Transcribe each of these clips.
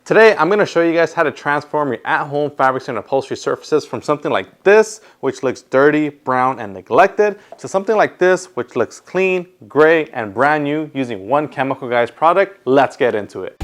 Today, I'm going to show you guys how to transform your at-home fabrics and upholstery surfaces from something like this, which looks dirty, brown, and neglected, to something like this, which looks clean, gray, and brand new using one Chemical Guys product. Let's get into it.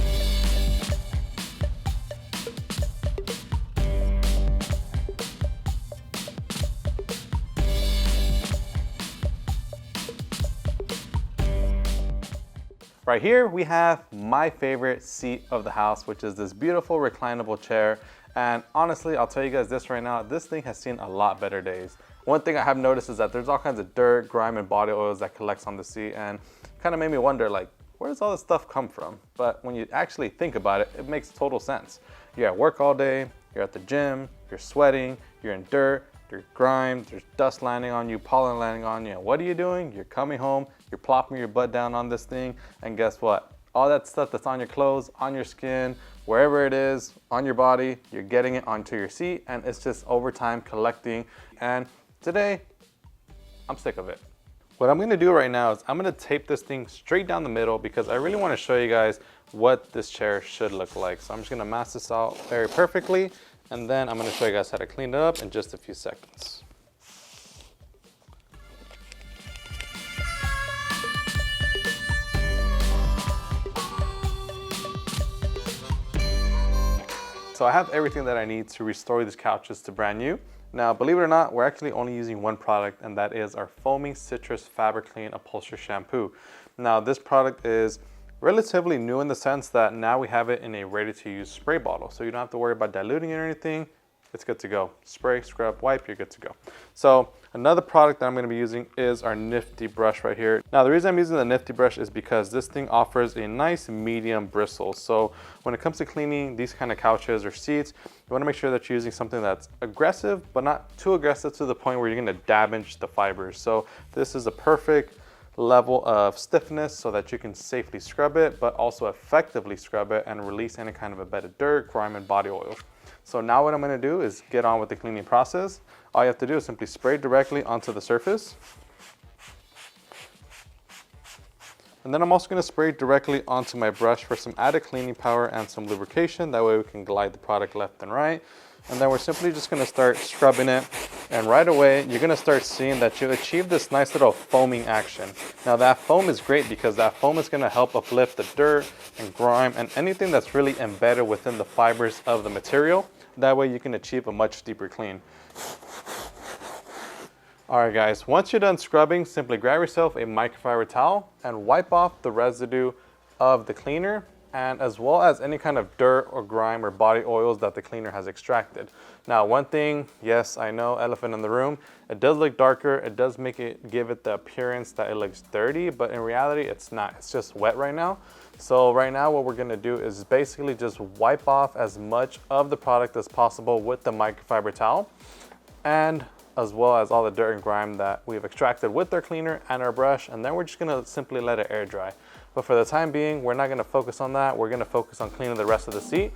Right here, we have my favorite seat of the house, which is this beautiful reclinable chair. And honestly, I'll tell you guys this right now, this thing has seen a lot better days. One thing I have noticed is that there's all kinds of dirt, grime, and body oils that collects on the seat, and kind of made me wonder, like, where does all this stuff come from? But when you actually think about it, it makes total sense. You're at work all day, you're at the gym, you're sweating, you're in dirt, there's grime, there's dust landing on you, pollen landing on you. And what are you doing? You're coming home, you're plopping your butt down on this thing, and guess what? All that stuff that's on your clothes, on your skin, wherever it is, on your body, you're getting it onto your seat, and it's just over time collecting. And today, I'm sick of it. What I'm gonna do right now is I'm gonna tape this thing straight down the middle because I really wanna show you guys what this chair should look like. So I'm just gonna mask this out very perfectly, and then I'm gonna show you guys how to clean it up in just a few seconds. So I have everything that I need to restore these couches to brand new. Now, believe it or not, we're actually only using one product, and that is our Foaming Citrus Fabric Clean Upholstery Shampoo. Now, this product is relatively new in the sense that now we have it in a ready-to-use spray bottle. So you don't have to worry about diluting it or anything. It's good to go. Spray, scrub, wipe, you're good to go. So another product that I'm gonna be using is our nifty brush right here. Now, the reason I'm using the nifty brush is because this thing offers a nice medium bristle. So when it comes to cleaning these kind of couches or seats, you wanna make sure that you're using something that's aggressive, but not too aggressive to the point where you're gonna damage the fibers. So this is a perfect level of stiffness so that you can safely scrub it, but also effectively scrub it and release any kind of embedded dirt, grime, and body oil. So now what I'm gonna do is get on with the cleaning process. All you have to do is simply spray directly onto the surface. And then I'm also gonna spray directly onto my brush for some added cleaning power and some lubrication. That way we can glide the product left and right. And then we're simply just gonna start scrubbing it. And right away, you're gonna start seeing that you achieve this nice little foaming action. Now that foam is great because that foam is gonna help uplift the dirt and grime and anything that's really embedded within the fibers of the material. That way you can achieve a much deeper clean. All right guys, once you're done scrubbing, simply grab yourself a microfiber towel and wipe off the residue of the cleaner, and as well as any kind of dirt or grime or body oils that the cleaner has extracted. Now, one thing, yes, I know, elephant in the room, it does look darker, it does give it the appearance that it looks dirty, but in reality, it's not. It's just wet right now. So right now, what we're gonna do is basically just wipe off as much of the product as possible with the microfiber towel, and as well as all the dirt and grime that we've extracted with our cleaner and our brush, and then we're just gonna simply let it air dry. But for the time being, we're not gonna focus on that. We're gonna focus on cleaning the rest of the seat.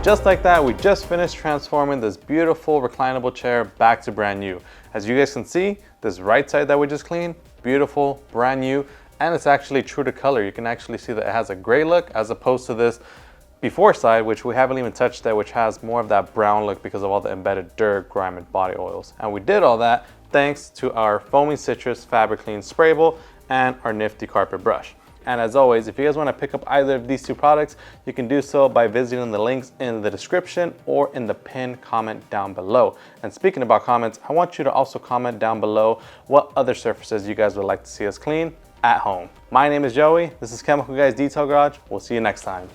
Just like that, we just finished transforming this beautiful reclinable chair back to brand new. As you guys can see, this right side that we just cleaned, beautiful, brand new, and it's actually true to color. You can actually see that it has a gray look as opposed to this before side, which we haven't even touched there, which has more of that brown look because of all the embedded dirt, grime, and body oils. And we did all that thanks to our Foaming Citrus Fabric Clean Sprayable and our nifty carpet brush. And as always, if you guys want to pick up either of these two products, you can do so by visiting the links in the description or in the pinned comment down below. And speaking about comments, I want you to also comment down below what other surfaces you guys would like to see us clean. at home. My name is Joey. This is Chemical Guys Detail Garage. We'll see you next time.